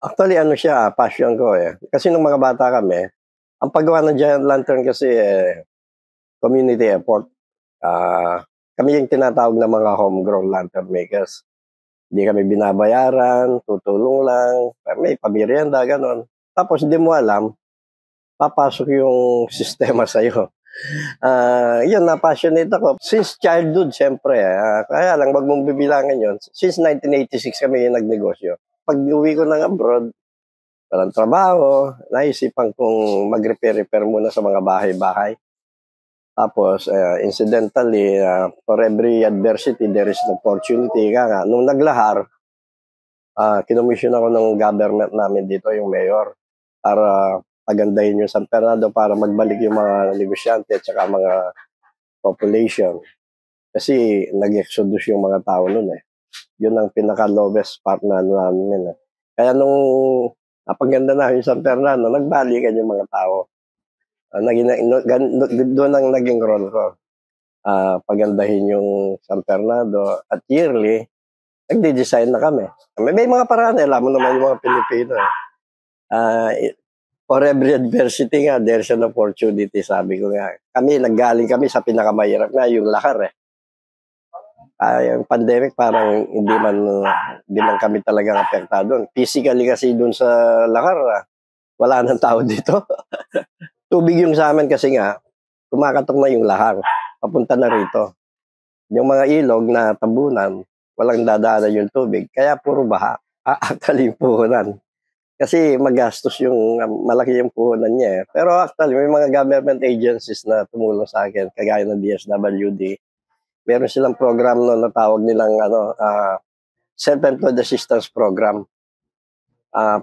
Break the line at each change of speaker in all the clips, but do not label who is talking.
Actually ano siya, passion ko, eh. Kasi nung mga bata kami, ang paggawa ng giant lantern kasi, community effort. Kami yung tinatawag na mga homegrown lantern makers. Hindi kami binabayaran, tutulong lang, may pamerienda, gano'n. Tapos hindi mo alam, papasok yung sistema sa'yo. Yun, na-passionate ako. Since childhood, siyempre, kaya lang, wag mong bibilangan yun. Since 1986 kami yung nagnegosyo. Pag uwi ko ng abroad, walang trabaho, naisipan kong mag-repair-repair muna sa mga bahay-bahay. Tapos, incidentally, for every adversity, there is an opportunity. Kaya nga, nung naglahar, kinomission ako ng government namin dito, yung mayor, para pagandahin yung San Fernando para magbalik yung mga negosyante at saka mga population. Kasi nag-exodus yung mga tao nun eh. Yun ang pinaka-lowest part na namin. Kaya nung napaganda na yung San Fernando, nagbalikan yung mga tao. Doon ang naging role ko. Pagandahin yung San Fernando at yearly, nagde-design na kami. May mga paraan, alam mo naman yung mga Pilipino. For every adversity nga, there's an opportunity, sabi ko nga. Naggaling kami sa pinakamahirap nga, yung lahar eh. Yung pandemic, parang hindi man kami talagang apektado. Physically kasi dun sa lahar, wala nang tao dito. Tubig yung sa amin kasi nga, kumakatok na yung lahar. Papunta na rito. Yung mga ilog na tabunan, walang dadaanan yung tubig. Kaya puro baha. Actually, puhunan. Kasi magastos yung, malaki yung puhunan niya eh. Pero actually, may mga government agencies na tumulong sa akin, kagaya ng DSWD. Meron silang program no, na tawag nilang Self-Employed Assistance Program.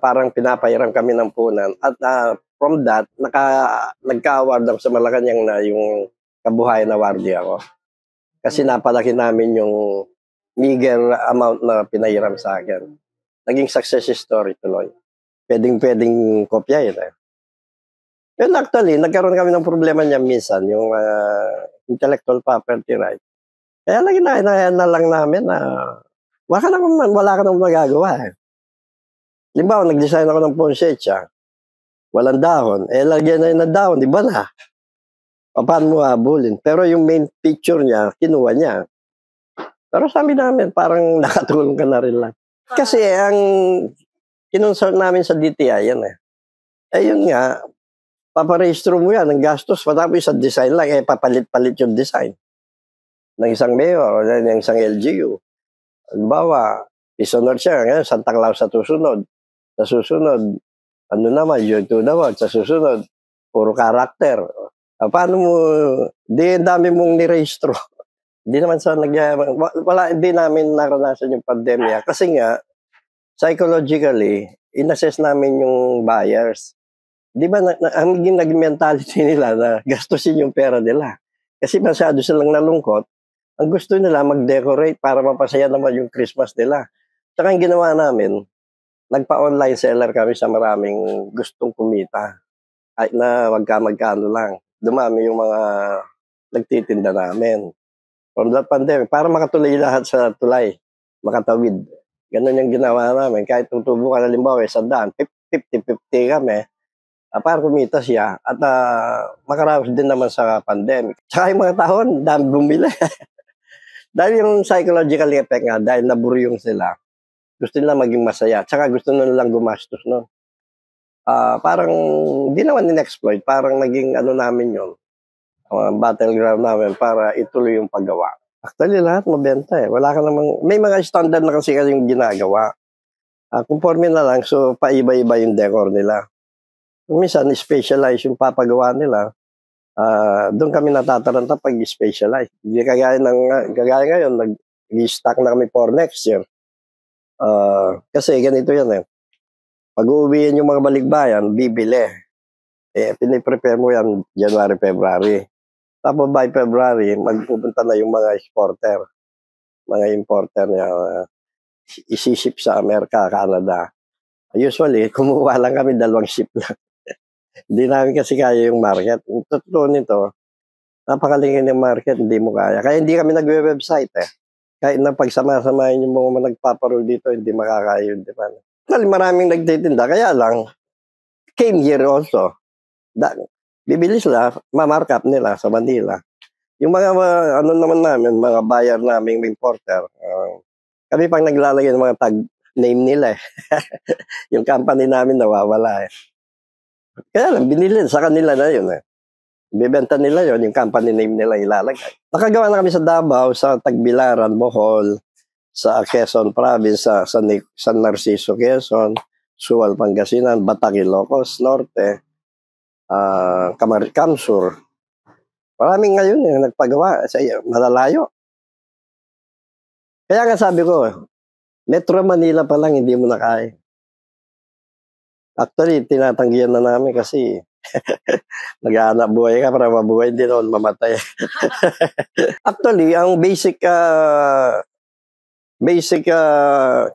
Parang pinapahiram kami ng puhunan. At from that, nagka-award ako sa Malacanang na yung kabuhayan na wardiya ko. Kasi napalaki namin yung meager amount na pinahiram sa akin. Naging success story tuloy. Pwedeng kopya yun eh. Well, actually, nagkaroon kami ng problema niya minsan, yung intellectual property right. Kaya lagi na lang namin na wala ka nang magagawa eh. Limbawa, nag-design ako ng poinsettia, walang dahon. Lagyan na yun ng dahon, di ba na? Paano mo habulin? Pero yung main picture niya, kinuha niya. Pero sabi namin, parang nakatulong ka na rin lang. Kasi ang kinonsult namin sa DTI yan eh. Yun nga, paparehistro mo yan, ang gastos, patapos sa design lang, papalit-palit yung design ng isang mayor o ng isang LGU. Halimbawa, isunod siya, ngayon, Santa Claus sa susunod. Sa susunod, ano naman, Joy to the World. Sa susunod, puro karakter. Paano mo, dami mong nirehistro. Hindi naman sa hindi namin naranasan yung pandemya. Kasi nga, psychologically, inassess namin yung buyers. Di ba, ang naging mentality nila na gastusin yung pera nila. Kasi masyado silang nalungkot. Ang gusto nila mag-decorate para mapasaya naman yung Christmas nila. Tsaka yung ginawa namin, nagpa-online seller kami sa maraming gustong kumita. Kahit na magkano lang. Dumami yung mga nagtitinda namin. From that pandemic, para makatuloy lahat sa tulay, makatawid. Ganun yung ginawa namin. Kahit tutubo ka, halimbawa, 100, 50-50 kami, para kumita siya. At makaraos din naman sa pandemic. Tsaka yung mga taon, dami bumili. Dahil yung psychological effect nga, dahil naburyong sila, gusto nila maging masaya. Tsaka gusto nila lang gumastos, no? Parang, di naman in-exploit. Parang naging namin yun. Battleground namin para ituloy yung paggawa. Actually, lahat mabenta eh. Wala ka namang, may mga standard na kasi yung ginagawa. Conforme na lang, so paiba-iba yung decor nila. Minsan, specialize yung papagawa nila. Doon kami natataranta pag specialize. Hindi kagaya ngayon, nag-stock na kami for next year. Kasi ganito yan eh. Pag uuwiin yung mga balikbayan, bibili. Piniprepare mo yan January, February. Tapos by February, magpupunta na yung mga exporter. Mga importer niya. Isiship sa Amerika, Canada. Usually, kumuha lang kami 2 ship lang. Hindi namin kasi kaya yung market. Yung totoo nito, napakalingin yung market, hindi mo kaya. Kaya hindi kami nagwe-website eh. Kahit na pagsama-samahin yung mga nagpaparol dito, hindi makakaya yung demand. Actually, maraming nagtitinda. Kaya lang, came here also. Bibili sila, mamarkup nila sa Manila. Yung mga ano naman namin, mga buyer namin, importer, kami pang naglalagay ng mga tag name nila eh. Yung company namin nawawala eh. Kaya lang, binili sa kanila na yun eh. Bibenta nila yun, yung company name nila ilalagay. Nakagawa na kami sa Davao, sa Tagbilaran, Bohol, sa Quezon Province, sa San Narciso, Quezon, Sual, Pangasinan, Batac, Ilocos Norte, Kamsur. Maraming ngayon yung nagpagawa sa malalayo. Kaya nga sabi ko, Metro Manila pa lang hindi mo na kaya. Actually, tinatanggihan na namin kasi nag-aanap buhay ka para mabuhay, hindi naman mamatay. Actually, ang basic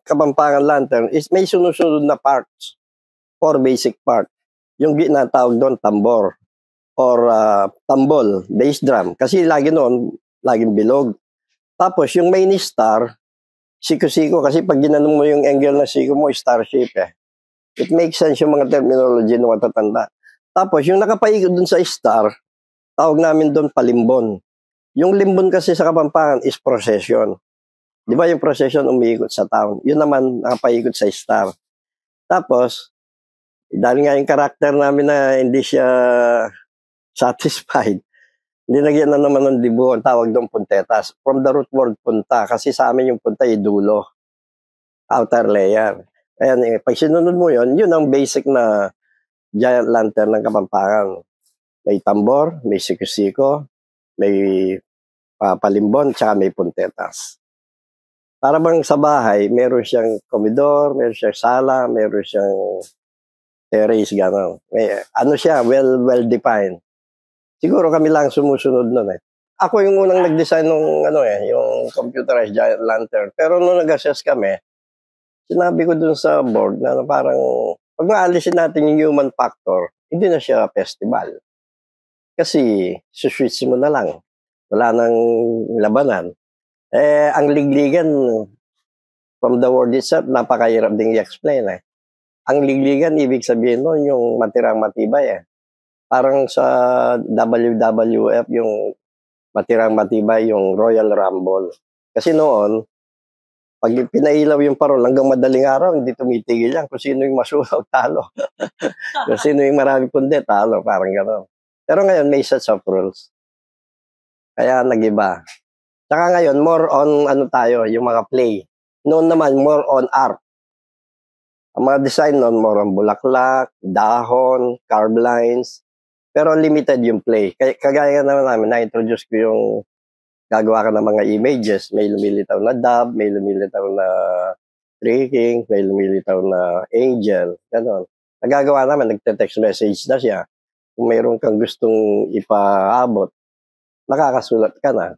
Kapampangan Lantern is may sunusunod na parts. 4 basic part. Yung ginatawag doon, tambor. Or tambol, bass drum. Kasi lagi noon, laging bilog. Tapos yung main star, siko-siko. Kasi pag ginanong mo yung angle na siko mo, star shape eh. It makes sense yung mga terminology na matatanda. Tapos yung nakapaikot dun sa star, tawag namin doon palimbon. Yung limbon kasi sa Kapampangan is procession. Di ba yung procession umiikot sa town? Yun naman nakapaikot sa star. Tapos, dahil nga yung karakter namin na hindi siya satisfied, linagyan na naman ng dibuhon, tawag doon puntetas. From the root word punta, kasi sa amin yung punta ay dulo, outer layer. Ayan, pag sinunod mo yun ang basic na giant lantern ng Kapampangan. May tambor, may siko-siko, may palimbon, tsaka may puntetas. Para bang sa bahay, meron siyang komedor, meron siyang sala, meron siyang terrace, gano'n. Ano siya, well-defined. Siguro kami lang sumusunod nun eh. Ako yung unang nag-design ng yung computerized giant lantern. Pero nung nag-assess kami, sinabi ko dun sa board na parang pag maalisin natin yung human factor, hindi na siya festival. Kasi suswitch mo na lang. Wala nang labanan. Ang ligligan, from the word itself, napakahirap ding i-explain eh. Ang ligligan, ibig sabihin nun, yung matirang matibay eh. Parang sa WWF, yung matirang matibay, yung Royal Rumble. Kasi noon, pag pinailaw yung parol hanggang madaling araw, hindi tumitigil yan. Kung sino yung masunog, talo. Kung sino yung marami pundi, talo. Parang gano'n. Pero ngayon, may sets of rules. Kaya nag-iba. Saka ngayon, more on yung mga play. Noon naman, more on art. Ang mga design noon, more on bulaklak, dahon, carved lines. Pero limited yung play. Kagaya naman namin, na-introduce ko yung gagawa ka ng mga images. May lumilitaw na dove, may lumilitaw na Three Kings, may lumilitaw na angel. Ganon. Nagagawa naman, nagte-text message na siya. Kung mayroon kang gustong ipaabot, nakakasulat ka na.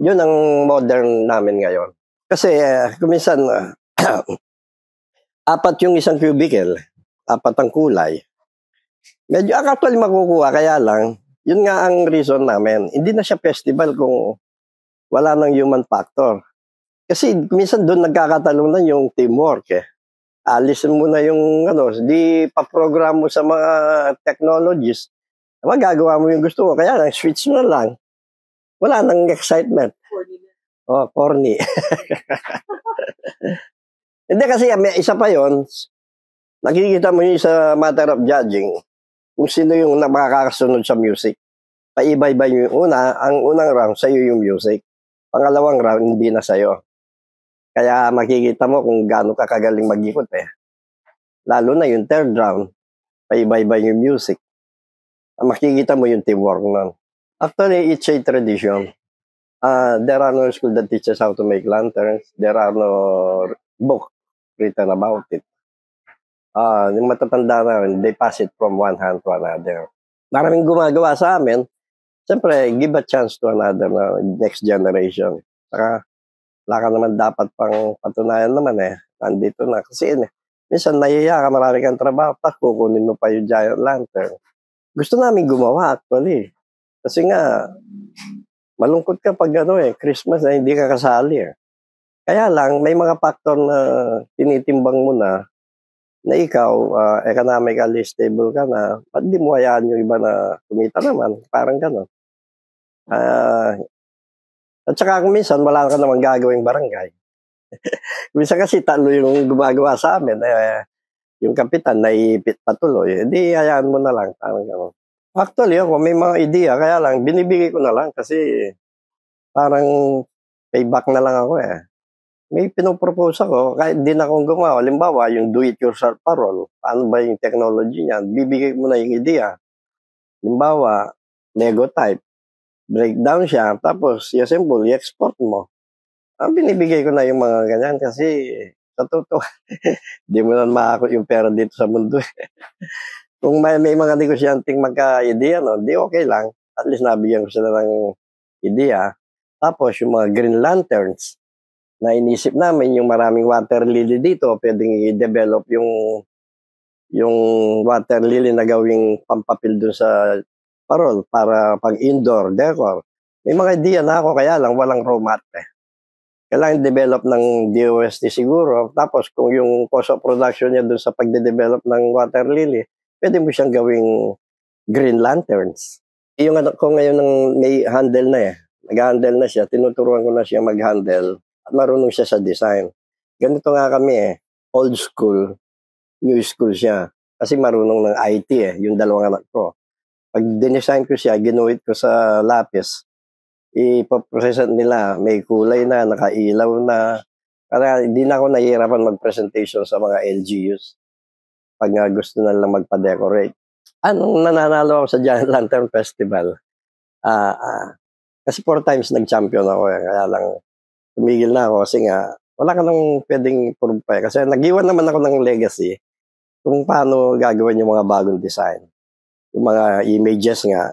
Yun ang modern namin ngayon. Kasi kuminsan, 4 yung isang cubicle, 4 ang kulay. Medyo actually makukuha, kaya lang, yun nga ang reason namin. Hindi na siya festival kung wala ng human factor. Kasi minsan doon nagkakatalong na yung teamwork eh. Alisin mo na yung di pa-program mo sa mga technologies, magagawa mo yung gusto mo. Kaya lang, switch mo lang. Wala nang excitement. Oh, corny. Hindi kasi may isa pa yon. Nakikita mo yun sa matter of judging. Kung sino yung makakasunod sa music. Paiba-iba yung ang unang round, sa'yo yung music. Pangalawang round, hindi na sa'yo. Kaya makikita mo kung gaano ka kagaling mag-ikot eh. Lalo na yung third round, paiba-iba yung music. Makikita mo yung teamwork nun. Actually, it's a tradition. There are no school that teaches how to make lanterns. There are no book written about it. Yung matatanda na, they pass it from one hand to another. Maraming gumagawa sa amin. Siyempre, give a chance to another next generation. Saka, wala ka naman dapat pang patunayan naman eh. Nandito na. Kasi minsan nahiya ka, marami kang trabaho, tapos kukunin mo pa yung giant lantern. Gusto namin gumawa actually. Kasi nga, malungkot ka pag Christmas na hindi ka kasali eh. Kaya lang, may mga factor na tinitimbang mo na ikaw, economically stable ka na, ba't di mo hayaan yung iba na kumita naman? Parang gano'n. Ah, at saka kung minsan wala ka namang gagawing barangay. Minsan kasi tatlo yung gumagawa sa amin, yung kapitan naiipit patuloy, di hayaan mo na lang, parang gano'n. Actually ako may mga ideya, kaya lang binibigay ko na lang kasi parang payback na lang ako, eh. May pino-propose ako kahit di na akong gumawa. Halimbawa, yung do it yourself parol, paano ba yung technology niyan? Bibigay mo na yung ideya. Halimbawa, Lego type, breakdown siya, tapos i-assemble, i-export mo. Binibigay ko na yung mga ganyan kasi sa totoo, di mo na makakot yung pera dito sa mundo. Kung may mga negosyanteng magka-ideya, no, di okay lang. At least nabigyan ko sila ng ideya. Tapos yung mga green lanterns, na inisip namin yung maraming water lily dito, pwedeng i-develop yung water lily na gawing pampapil dun sa parol para pag indoor decor. May mga idea na ako, kaya lang walang raw mat, eh. Kailangan develop ng DOST siguro. Tapos kung yung cost of production niya dun sa pagde-develop ng water lily, pwede mo siyang gawing green lanterns. Yung anak ko ngayon ng may handle na, eh. Nag-handle na siya, tinuturuan ko na siya mag-handle at marunong siya sa design. Ganito nga kami, eh. Old school, new school siya. Kasi marunong ng IT, eh, yung dalawang anak ko. Pag dinesign ko siya, ginuhit ko sa lapis, ipapresent nila, may kulay na, nakailaw na. Kaya hindi na ako nahihirapan mag-presentation sa mga LGUs pag nga gusto na lang magpa-decorate. Anong nananalo ako sa Giant Lantern Festival? Kasi 4 times nag-champion ako, eh. Kaya lang, tumigil na ako kasi nga, wala ka nang pwedeng prove pa, eh. Kasi nag-iwan naman ako ng legacy kung paano gagawin yung mga bagong design. Yung mga images nga,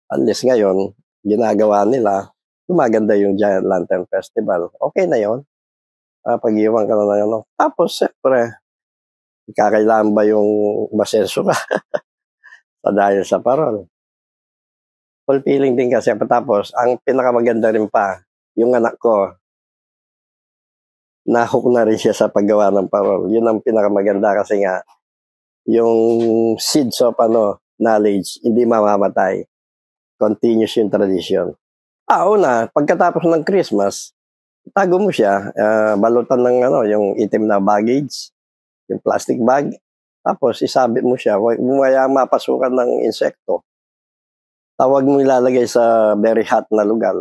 at least ngayon, ginagawa nila, gumaganda yung Giant Lantern Festival. Okay na yun. Pag-iwan ka na ng ano. Tapos, siyempre, kakailangan ba yung masenso ka dahil sa parol? Fulfilling din kasi. Tapos, ang pinakamaganda rin pa, yung anak ko, na-hook na rin siya sa paggawa ng parol. Yun ang pinakamaganda kasi nga, yung seeds of knowledge, hindi mamamatay. Continuous yung tradition. Una, pagkatapos ng Christmas, tago mo siya, balutan ng yung itim na baggage, yung plastic bag, tapos isabit mo siya, huwag mo kaya mapasukan ng insekto. Tawag mo ilalagay sa very hot na lugar.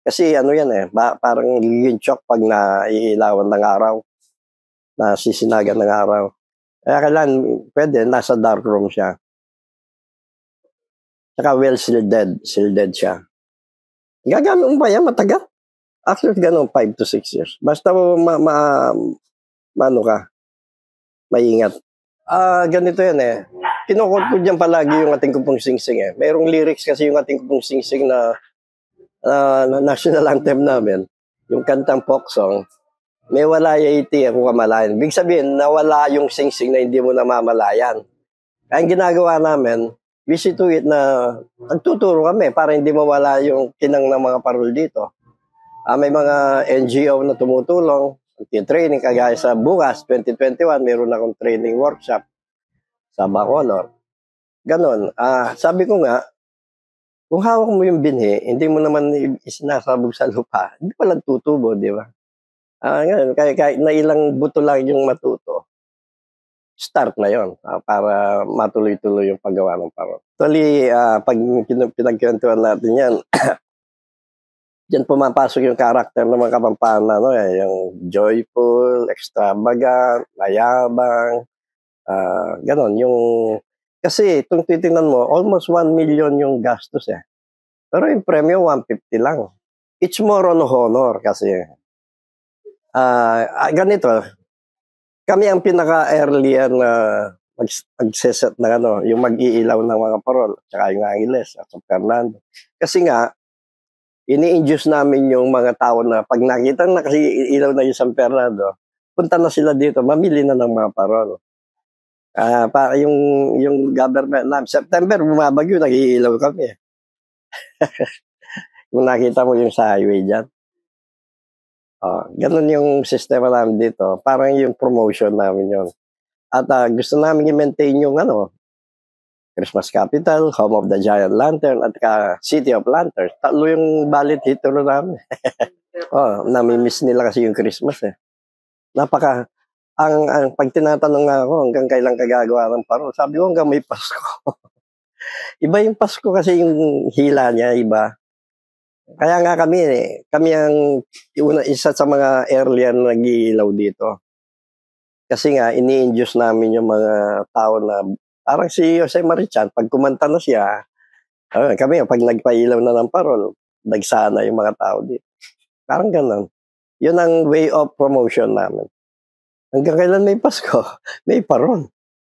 Kasi yan eh, parang giging chok pag naiilawan ng araw, nasisinagan ng araw. Kaya kailan, pwede, nasa dark room siya. Saka well shielded siya. Gagamit mo pa yan, matagal. Actually, ganun, 5 to 6 years. Basta maingat. Ganito yan eh. Kinukot ko dyan palagi yung ating kupong singsing eh. Mayroong lyrics kasi yung ating kupong singsing na national anthem namin. Yung kantang folk song. May walaya iti ako kamalayan. Big sabihin, nawala yung singsing na hindi mo namamalayan. Kaya ang ginagawa namin, we see to it na nagtuturo kami para hindi mawala yung kinang ng mga parol dito. May mga NGO na tumutulong, training kagaya sa bukas, 2021, meron akong training workshop sa Bacolor. Ganon. Sabi ko nga, kung hawak mo yung binhi, hindi mo naman isinasabog sa lupa, hindi pa lang tutubo, di ba? Ngayon, kahit na ilang buto lang yung matuto, start na yon para matuloy-tuloy yung paggawa ng parol. Actually, pag pinagkwentuhan natin yan, diyan pumapasok yung karakter ng mga Kapampangan, yung joyful, extravagant, mayabang, ganon. Kasi itong titingnan mo, almost 1 million yung gastos eh. Pero yung premyo, 150 lang. It's more on honor kasi. Ganito, kami ang pinaka-early na mag-set na yung mag-iilaw ng mga parol, tsaka yung Angeles at San Fernando. Kasi nga, ini-induce namin yung mga tao na pag nakita na kasi ilaw na yung San Fernando, punta na sila dito, mamili na ng mga parol. Para yung government namin, September, bumabagyo, nag-iilaw kami. Kung nakita mo yung sa highway dyan. Ganun yung sistema namin dito. Parang yung promotion namin yun. At gusto namin i-maintain yung Christmas Capital, Home of the Giant Lantern, at City of Lanterns. Tatlo yung bali titulo namin. Nami-miss nila kasi yung Christmas eh. Ang pag tinatanong nga ako hanggang kailan ka gagawa ng parol, sabi ko hanggang may Pasko. Iba yung Pasko kasi yung hila niya, iba. Kaya nga kami ang isa sa mga earlier na nag-iilaw dito. Kasi nga, ini-induce namin yung mga tao na, parang si Jose Marichan, pag kumanta na siya, kami, pag nagpailaw na ng parol, nagsana yung mga tao dito. Parang ganun. Yun ang way of promotion namin. Hanggang kailan may Pasko, may parol.